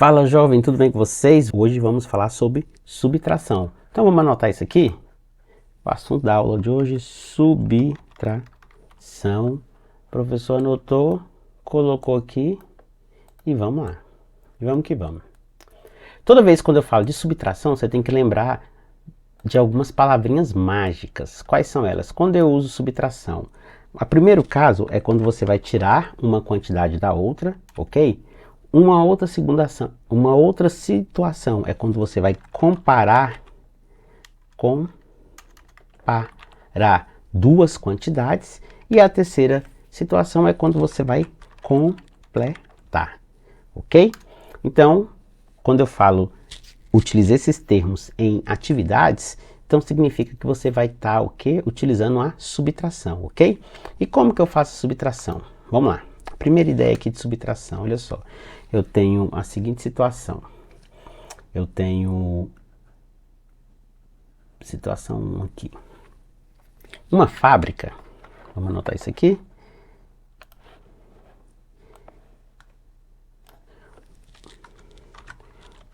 Fala jovem, tudo bem com vocês? Hoje vamos falar sobre subtração. Então vamos anotar isso aqui. O assunto da aula de hoje, subtração. O professor anotou, colocou aqui e vamos lá. E vamos que vamos. Toda vez quando eu falo de subtração, você tem que lembrar de algumas palavrinhas mágicas. Quais são elas? Quando eu uso subtração, o primeiro caso é quando você vai tirar uma quantidade da outra, ok? Uma outra situação é quando você vai comparar duas quantidades. E a terceira situação é quando você vai completar, ok? Então, quando eu falo, utilize esses termos em atividades, então significa que você vai estar o quê? Utilizando a subtração, ok? E como que eu faço a subtração? Vamos lá. Primeira ideia aqui de subtração, olha só. Eu tenho a seguinte situação. Eu tenho situação 1 aqui. Uma fábrica, vamos anotar isso aqui.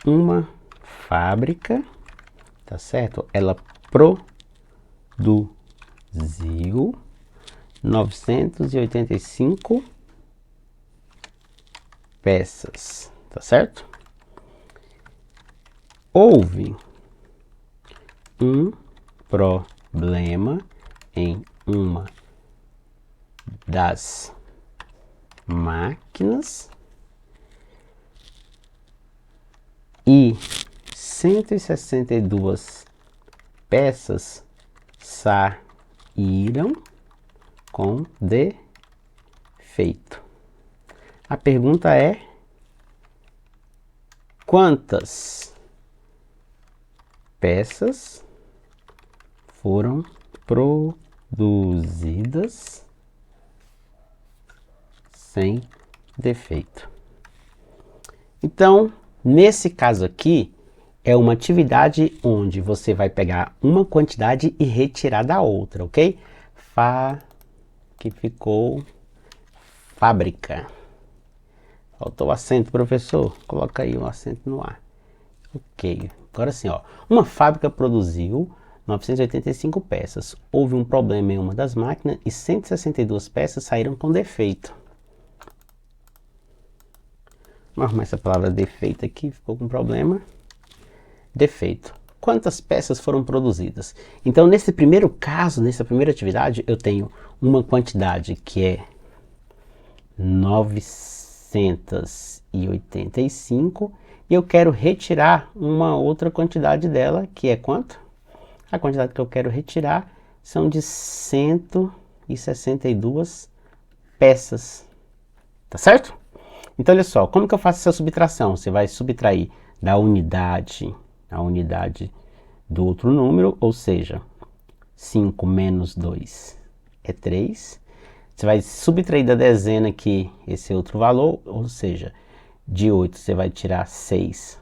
Uma fábrica, tá certo? Ela produziu 985 peças, tá certo? Houve um problema em uma das máquinas e 162 peças saíram com defeito. A pergunta é: quantas peças foram produzidas sem defeito? Então, nesse caso aqui, é uma atividade onde você vai pegar uma quantidade e retirar da outra, ok? Que ficou fábrica. Faltou o acento, professor? Coloca aí o acento no ar. Ok, agora sim, ó. Uma fábrica produziu 985 peças. Houve um problema em uma das máquinas e 162 peças saíram com defeito. Vamos arrumar essa palavra defeito aqui, ficou com problema. Defeito. Quantas peças foram produzidas? Então, nesse primeiro caso, nessa primeira atividade, eu tenho uma quantidade que é 985 e eu quero retirar uma outra quantidade dela, que é quanto? A quantidade que eu quero retirar são de 162 peças, tá certo? Então, olha só, como que eu faço essa subtração? Você vai subtrair da unidade, a unidade do outro número, ou seja, 5 menos 2 é 3. Você vai subtrair da dezena aqui esse outro valor, ou seja, de 8 você vai tirar 6.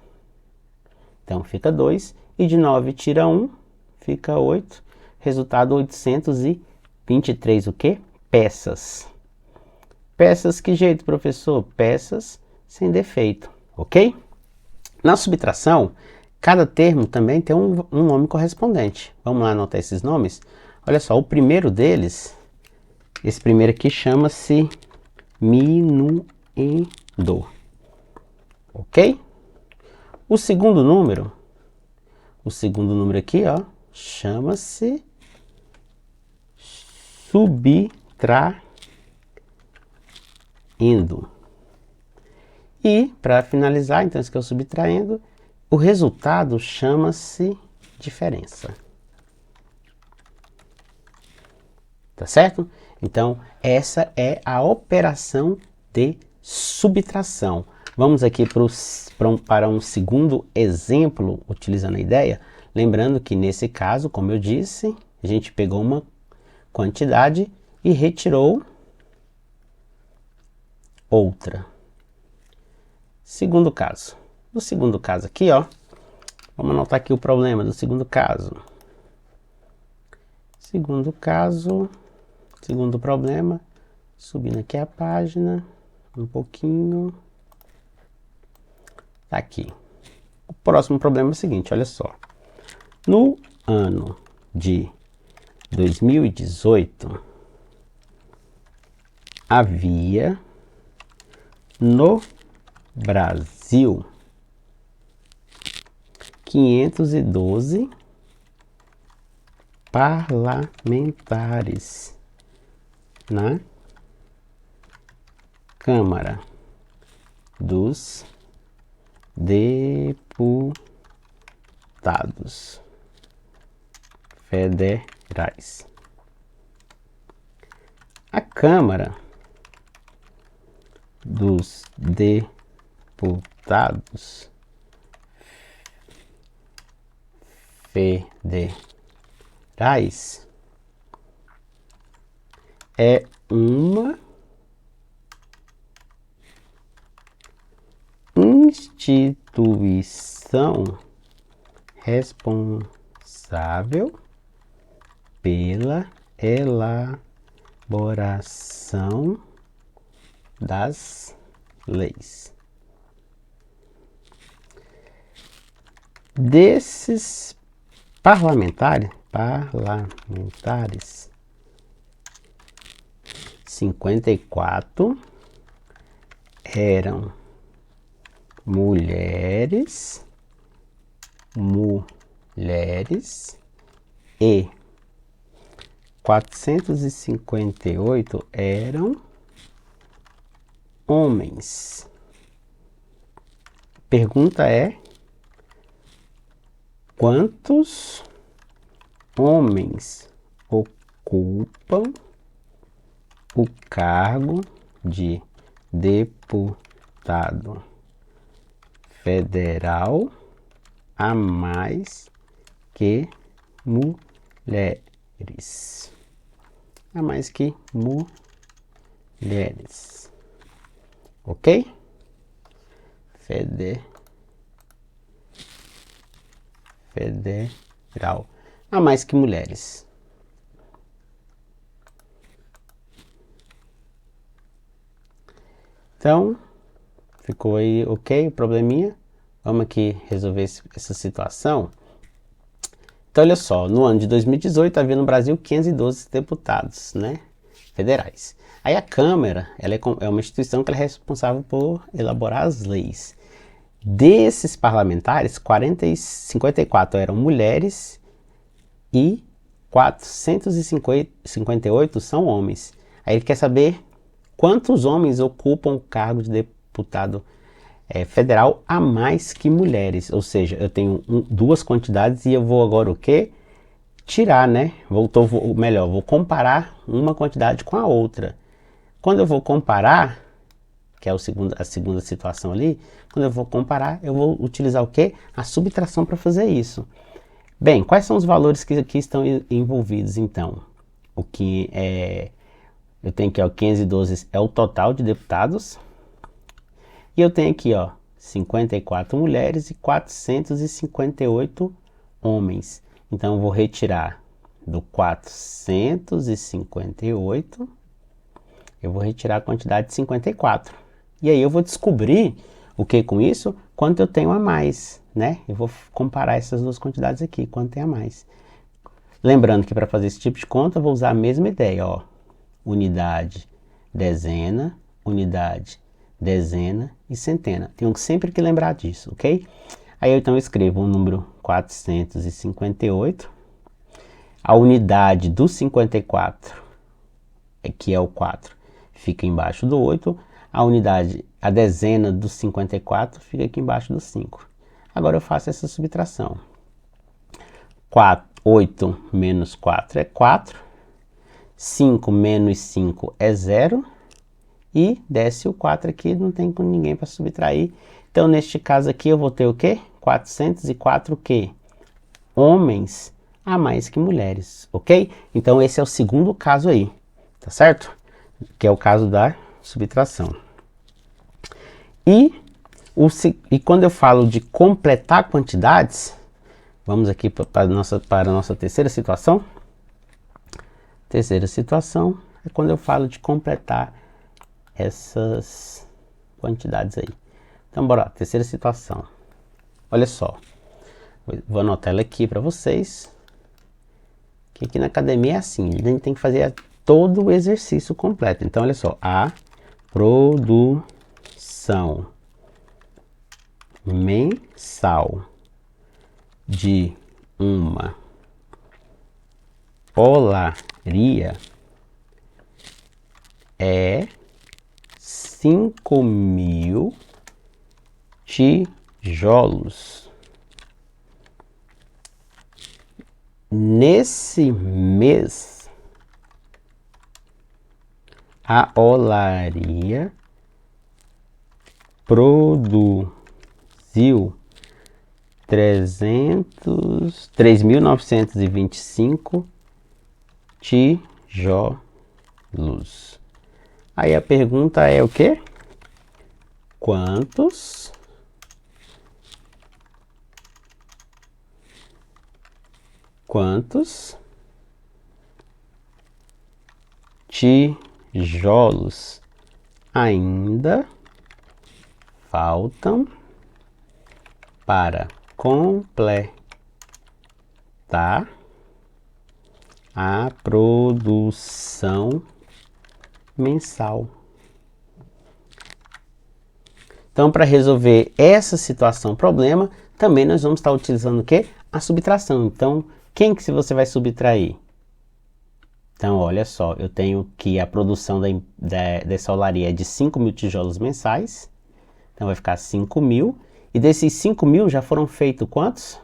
Então fica 2. E de 9 tira 1, fica 8. Resultado 823 o quê? Peças. Peças que jeito, professor? Peças sem defeito, ok? Na subtração, cada termo também tem um nome correspondente. Vamos lá anotar esses nomes? Olha só, o primeiro deles, esse primeiro aqui chama-se minuendo, ok? O segundo número aqui, ó, chama-se subtraindo. E, para finalizar, então, esse que é o subtraindo, o resultado chama-se diferença. Tá certo? Então, essa é a operação de subtração. Vamos aqui para um segundo exemplo, utilizando a ideia. Lembrando que nesse caso, como eu disse, a gente pegou uma quantidade e retirou outra. Segundo caso. No segundo caso aqui, ó, vamos anotar aqui o problema do segundo caso. Segundo caso, segundo problema, subindo aqui a página um pouquinho. Tá aqui. O próximo problema é o seguinte, olha só. No ano de 2018, havia no Brasil 512 parlamentares na Câmara dos Deputados Federais. A Câmara dos Deputados Federais é uma instituição responsável pela elaboração das leis. Desses parlamentares, 54 eram mulheres e 458 eram homens. Pergunta é: quantos homens ocupam o cargo de deputado federal a mais que mulheres? A mais que mulheres. Ok? Federal. A mais que mulheres. Então, ficou aí ok o probleminha? Vamos aqui resolver essa situação. Então, olha só, no ano de 2018 havia no Brasil 512 deputados, né, federais. Aí a Câmara, ela é uma instituição que ela é responsável por elaborar as leis. Desses parlamentares, 54 eram mulheres e 458 são homens. Aí ele quer saber quantos homens ocupam o cargo de deputado federal a mais que mulheres. Ou seja, eu tenho duas quantidades e eu vou agora o quê? Tirar, né? Vou comparar uma quantidade com a outra. Quando eu vou comparar, que é a segunda situação ali, quando eu vou comparar, eu vou utilizar o quê? A subtração para fazer isso. Bem, quais são os valores que aqui estão envolvidos, então? O que eu tenho aqui, ó, 512 é o total de deputados. E eu tenho aqui, ó, 54 mulheres e 458 homens. Então, eu vou retirar do 458, eu vou retirar a quantidade de 54. E aí eu vou descobrir o que com isso? Quanto eu tenho a mais, né? Eu vou comparar essas duas quantidades aqui, quanto tem a mais. Lembrando que para fazer esse tipo de conta, eu vou usar a mesma ideia, ó. Unidade, dezena, unidade, dezena e centena. Tenho sempre que lembrar disso, ok? Aí eu então escrevo o número 458. A unidade do 54, que é o 4, fica embaixo do 8. A dezena do 54 fica aqui embaixo do 5. Agora eu faço essa subtração. 8 menos 4 é 4. 5 menos 5 é 0. E desce o 4 aqui, não tem com ninguém para subtrair. Então, neste caso aqui, eu vou ter o quê? 404 o quê? Homens a mais que mulheres, ok? Então, esse é o segundo caso aí, tá certo? Que é o caso da subtração. E quando eu falo de completar quantidades, vamos aqui para a nossa terceira situação. Terceira situação é quando eu falo de completar essas quantidades aí. Então, bora lá, terceira situação. Olha só, vou anotar ela aqui para vocês, que aqui na academia é assim, a gente tem que fazer todo o exercício completo. Então, olha só, a produção mensal de uma olaria é 5.000 tijolos. Nesse mês, a olaria produziu 3.925 tijolos. Aí a pergunta é o quê? Quantos tijolos ainda faltam para completar a produção mensal? Então, para resolver essa situação, problema, também nós vamos estar utilizando o quê? A subtração. Então, quem que você vai subtrair? Então, olha só, eu tenho que a produção dessa olaria é de 5.000 tijolos mensais. Então, vai ficar 5.000. E desses 5.000 já foram feitos quantos?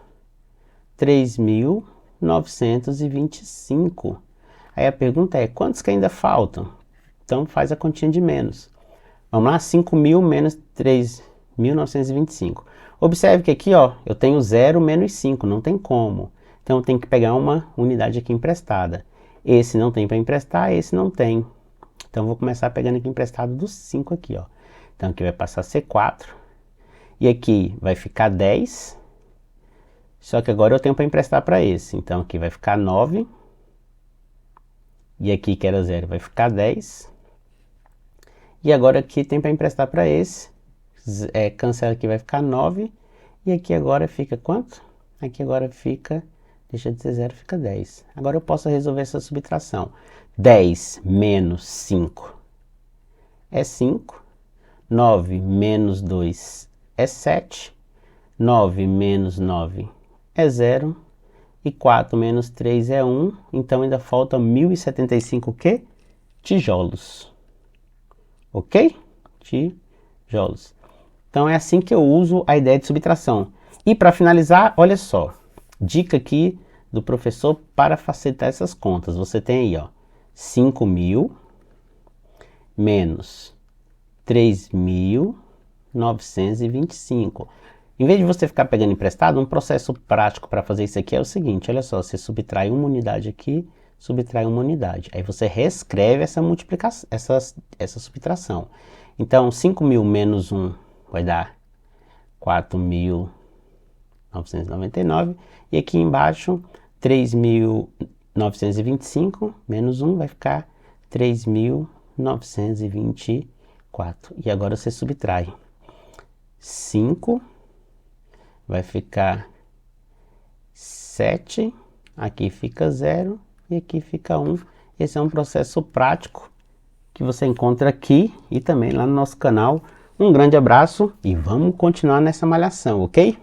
3.925. Aí a pergunta é, quantos que ainda faltam? Então, faz a continha de menos. Vamos lá, 5.000 menos 3.925. Observe que aqui, ó, eu tenho 0 menos 5, não tem como. Então, eu tenho que pegar uma unidade aqui emprestada. Esse não tem para emprestar, esse não tem. Então, vou começar pegando aqui emprestado dos 5 aqui, ó. Então, aqui vai passar a ser 4. E aqui vai ficar 10. Só que agora eu tenho para emprestar para esse. Então, aqui vai ficar 9. E aqui, que era 0, vai ficar 10. E agora aqui tem para emprestar para esse. Cancela aqui, vai ficar 9. E aqui agora fica quanto? Aqui agora fica, deixa de ser 0, fica 10. Agora eu posso resolver essa subtração. 10 menos 5 é 5. 9 menos 2 é 7. 9 menos 9 é 0. E 4 menos 3 é 1. Então ainda falta 1.075 o quê? Tijolos. Ok? Tijolos. Então é assim que eu uso a ideia de subtração. E para finalizar, olha só. Dica aqui do professor para facilitar essas contas. Você tem aí, ó, 5.000 menos 3.925. Em vez de você ficar pegando emprestado, um processo prático para fazer isso aqui é o seguinte, olha só, você subtrai uma unidade aqui, subtrai uma unidade. Aí você reescreve essa multiplicação, essa subtração. Então, 5.000 menos 1 vai dar 4.999. E aqui embaixo, 3.925 menos 1 vai ficar 3.924. E agora você subtrai 5, vai ficar 7, aqui fica 0 e aqui fica 1. Esse é um processo prático que você encontra aqui e também lá no nosso canal. Um grande abraço e vamos continuar nessa malhação, ok?